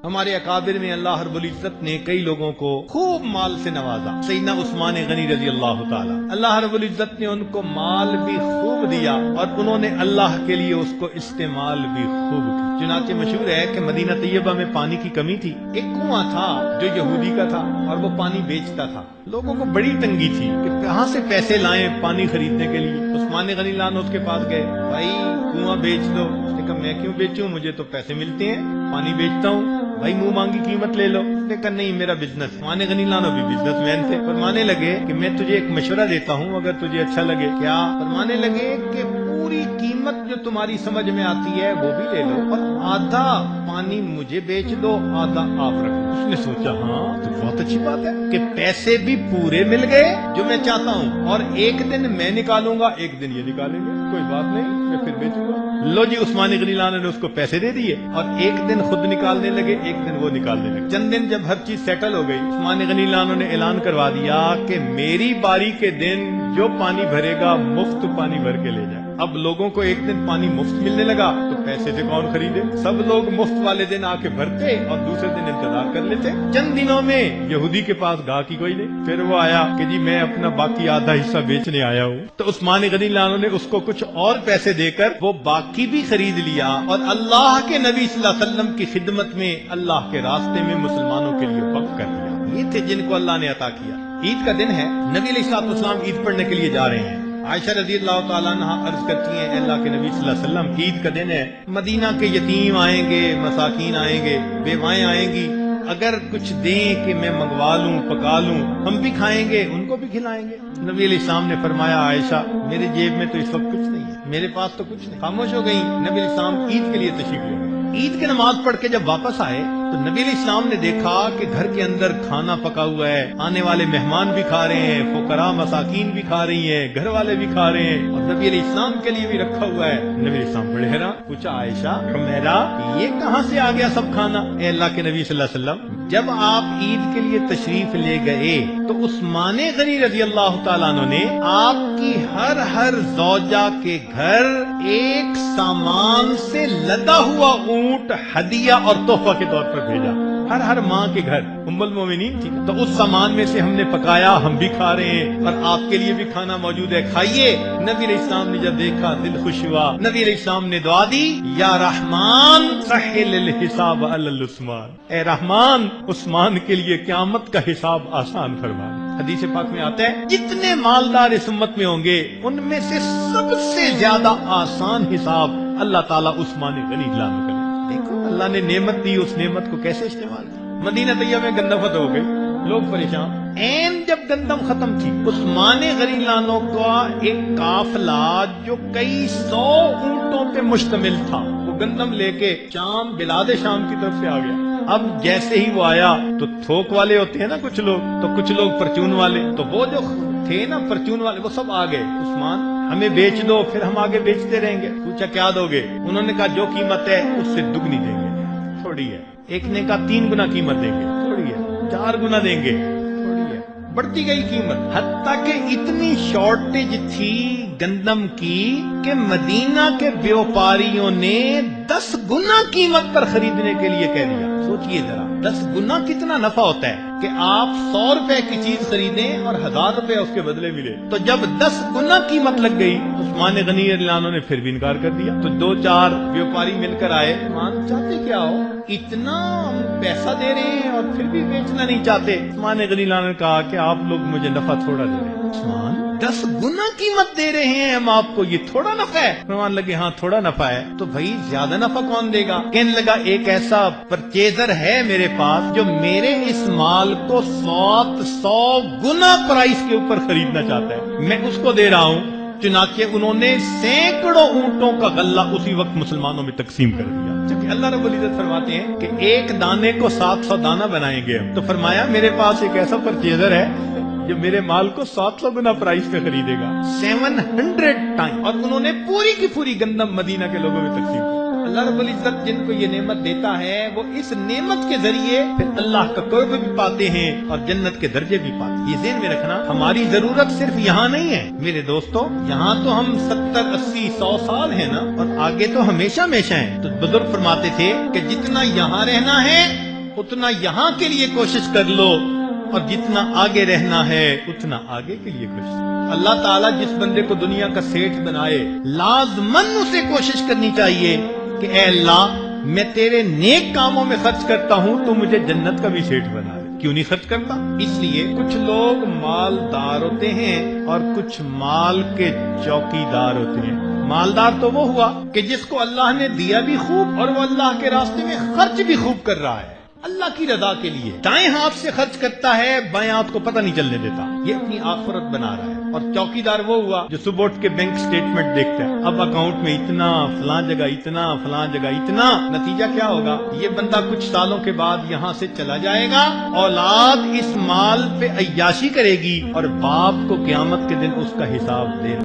ہمارے اکابر میں اللہ رب العزت نے کئی لوگوں کو خوب مال سے نوازا. سیدنا عثمان غنی رضی اللہ تعالی، اللہ رب العزت نے ان کو مال بھی خوب دیا اور انہوں نے اللہ کے لیے اس کو استعمال بھی خوب کیا. چنانچہ مشہور ہے کہ مدینہ طیبہ میں پانی کی کمی تھی. ایک کنواں تھا جو یہودی کا تھا اور وہ پانی بیچتا تھا. لوگوں کو بڑی تنگی تھی کہ کہاں سے پیسے لائیں پانی خریدنے کے لیے. عثمان غنی لان اس کے پاس گئے، بھائی کنواں بیچ دو. اس نے کہا میں کیوں بیچوں، مجھے تو پیسے ملتے ہیں، پانی بیچتا ہوں. بھائی منہ مانگی قیمت لے لو. اس نے کہا نہیں میرا بزنس. عثمان غنی لانو بھی بزنس مین تھے. فرمانے لگے کہ میں تجھے ایک مشورہ دیتا ہوں اگر تجھے اچھا لگے. کیا؟ فرمانے لگے کہ پوری قیمت جو تمہاری سمجھ میں آتی ہے وہ بھی لے لو اور آدھا پانی مجھے بیچ دو، آدھا آپ رکھو. اس نے سوچا ہاں تو بہت اچھی بات ہے کہ پیسے بھی پورے مل گئے جو میں چاہتا ہوں، اور ایک دن میں نکالوں گا ایک دن یہ نکالیں گے، کوئی بات نہیں میں پھر بیچوں گا. لو جی عثمان غنی لانو نے اس کو پیسے دے دیے اور ایک دن خود نکالنے لگے، ایک دن وہ نکالنے لگے. چند دن جب ہر چیز سیٹل ہو گئی، عثمان غنی لانو نے اعلان کروا دیا کہ میری باری کے دن جو پانی بھرے گا مفت پانی بھر کے لے جائے. اب لوگوں کو ایک دن پانی مفت ملنے لگا تو پیسے سے کون خریدے؟ سب لوگ مفت والے دن آ کے بھرتے اور دوسرے دن انتظار کر لیتے. چند دنوں میں یہودی کے پاس گاہکی کوئی نہیں. پھر وہ آیا کہ جی میں اپنا باقی آدھا حصہ بیچنے آیا ہوں. تو عثمان غنی لانو نے اس کو کچھ اور پیسے دے کر وہ باقی بھی خرید لیا اور اللہ کے نبی صلی اللہ علیہ وسلم کی خدمت میں اللہ کے راستے میں مسلمانوں کے لیے وقف کر دیا. یہ تھے جن کو اللہ نے عطا کیا. عید کا دن ہے، نبی علیہ الصلوۃ والسلام عید پڑھنے کے لیے جا رہے ہیں. عائشہ رضی اللہ تعالیٰ عنہ عرض کرتی ہیں اے اللہ کے نبی صلی اللہ علیہ وسلم عید کا دن ہے، مدینہ کے یتیم آئیں گے، مساکین آئیں گے، بیوائیں آئیں گی، اگر کچھ دیں کہ میں منگوا لوں پکا لوں، ہم بھی کھائیں گے ان کو بھی کھلائیں گے. نبی علیہ السلام نے فرمایا عائشہ میرے جیب میں تو اس وقت کچھ نہیں ہے، میرے پاس تو کچھ نہیں. خاموش ہو گئی. نبی علیہ السلام عید کے لیے تشریف لے گئے. عید کی نماز پڑھ کے جب واپس آئے تو نبی علیہ السلام نے دیکھا کہ گھر کے اندر کھانا پکا ہوا ہے، آنے والے مہمان بھی کھا رہے ہیں، فقراء مساکین بھی کھا رہی ہیں، گھر والے بھی کھا رہے ہیں اور نبی علیہ السلام کے لیے بھی رکھا ہوا ہے. نبی علیہ السلام بڑے حیران، پوچھا عائشہ حمیرہ یہ کہاں سے آ گیا سب کھانا؟ اے اللہ کے نبی صلی اللہ علیہ وسلم جب آپ عید کے لیے تشریف لے گئے تو عثمان غنی رضی اللہ تعالیٰ عنہ نے آپ کی ہر زوجہ کے گھر ایک سامان سے لدا ہوا اونٹ ہدیہ اور تحفہ کے طور پر بھیجا. ہر ماں کے گھر ام المومنین تھی تو اس سامان میں سے ہم نے پکایا، ہم بھی کھا رہے ہیں اور آپ کے لیے بھی کھانا موجود ہے، کھائیے. نبی علیہ السلام نے جب دیکھا دل خوش ہوا. نبی علیہ السلام نے دعا دی یا رحمان سہل الحساب علی عثمان، اے رحمان عثمان کے لیے قیامت کا حساب آسان فرما. حدیث پاک میں آتا ہے جتنے مالدار اس امت میں ہوں گے ان میں سے سب سے زیادہ آسان حساب اللہ تعالیٰ عثمان غنی لانو کرے. دیکھو اللہ نے نعمت دی، اس نعمت کو کیسے استعمال کیا. مدینہ طیبہ میں گندم ختم ہو گئی، لوگ پریشان. این جب گندم ختم تھی عثمان غنی لانو کا ایک قافلہ جو کئی 100 اونٹوں پہ مشتمل تھا وہ گندم لے کے شام، بلاد شام کی طرف سے آ گیا. اب جیسے ہی وہ آیا تو تھوک والے ہوتے ہیں نا کچھ لوگ، تو کچھ لوگ پرچون والے، تو وہ جو تھے نا پرچون والے وہ سب آ گئے. عثمان ہمیں بیچ دو پھر ہم آگے بیچتے رہیں گے. پوچھا کیا دو گے؟ انہوں نے کہا جو قیمت ہے اس سے دگنی دیں گے. تھوڑی ہے. ایک نے کہا 3 گنا قیمت دیں گے. تھوڑی ہے. 4 گنا دیں گے. تھوڑی ہے. بڑھتی گئی قیمت، حتیٰ کہ اتنی شارٹیج تھی گندم کی کہ مدینہ کے بیوپاریوں نے 10 گنا قیمت پر خریدنے کے لیے کہہ دیا. سوچئے ذرا 10 گنا کتنا نفع ہوتا ہے کہ آپ 100 روپے کی چیز خریدیں اور 1000 روپے اس کے بدلے ملے. تو جب 10 گنا قیمت لگ گئی عثمان غنی لانو نے پھر بھی انکار کر دیا. تو 2-4 بیوپاری مل کر آئے، عثمان چاہتے کیا ہو، اتنا پیسہ دے رہے ہیں اور پھر بھی بیچنا نہیں چاہتے. عثمان غنی لانو نے کہا کہ آپ لوگ مجھے نفع تھوڑا دے رہے ہیں. عثمان 10 گنا قیمت دے رہے ہیں ہم آپ کو، یہ تھوڑا نفع ہے؟ فرمان لگے ہاں تھوڑا نفع ہے. تو بھائی زیادہ نفع کون دے گا؟ کہنے لگا ایک ایسا پرچیزر ہے میرے پاس جو میرے اس مال کو 100 گنا پرائس کے اوپر خریدنا چاہتا ہے، میں اس کو دے رہا ہوں. چنانچہ انہوں نے سینکڑوں اونٹوں کا غلہ اسی وقت مسلمانوں میں تقسیم کر دیا. جبکہ اللہ رب العزت فرماتے ہیں کہ ایک دانے کو 700 دانہ بنائیں گے. تو فرمایا میرے پاس ایک ایسا پرچیزر ہے جو میرے مال کو 700 گنا پرائس پہ خریدے گا، 700 ٹائم. اور انہوں نے پوری کی پوری گندم مدینہ کے لوگوں میں تقسیم کی. اللہ رب العزت جن کو یہ نعمت دیتا ہے وہ اس نعمت کے ذریعے پھر اللہ کا قرب بھی پاتے ہیں اور جنت کے درجے بھی پاتے ہیں۔ یہ ذہن میں رکھنا، ہماری ضرورت صرف یہاں نہیں ہے میرے دوستو، یہاں تو ہم 70 80 100 سال ہیں نا، اور آگے تو ہمیشہ ہمیشہ ہیں۔ تو بزرگ فرماتے تھے کہ جتنا یہاں رہنا ہے اتنا یہاں کے لیے کوشش کر لو، اور جتنا آگے رہنا ہے اتنا آگے کے لیے کوشش۔ اللہ تعالیٰ جس بندے کو دنیا کا سیٹھ بنائے لازماً اسے کوشش کرنی چاہیے کہ اے اللہ میں تیرے نیک کاموں میں خرچ کرتا ہوں تو مجھے جنت کا بھی سیٹھ بنا دے۔ کیوں نہیں خرچ کرتا؟ اس لیے کچھ لوگ مالدار ہوتے ہیں اور کچھ مال کے چوکیدار ہوتے ہیں۔ مالدار تو وہ ہوا کہ جس کو اللہ نے دیا بھی خوب اور وہ اللہ کے راستے میں خرچ بھی خوب کر رہا ہے، اللہ کی رضا کے لیے دائیں ہاتھ سے خرچ کرتا ہے، بائیں ہاتھ کو پتہ نہیں چلنے دیتا، یہ اپنی آخرت بنا رہا ہے۔ اور چوکیدار وہ ہوا جو صبح اٹھ کے بینک سٹیٹمنٹ دیکھتا ہے، اب اکاؤنٹ میں اتنا، فلاں جگہ اتنا، فلاں جگہ اتنا۔ نتیجہ کیا ہوگا؟ یہ بندہ کچھ سالوں کے بعد یہاں سے چلا جائے گا، اولاد اس مال پہ عیاشی کرے گی اور باپ کو قیامت کے دن اس کا حساب دے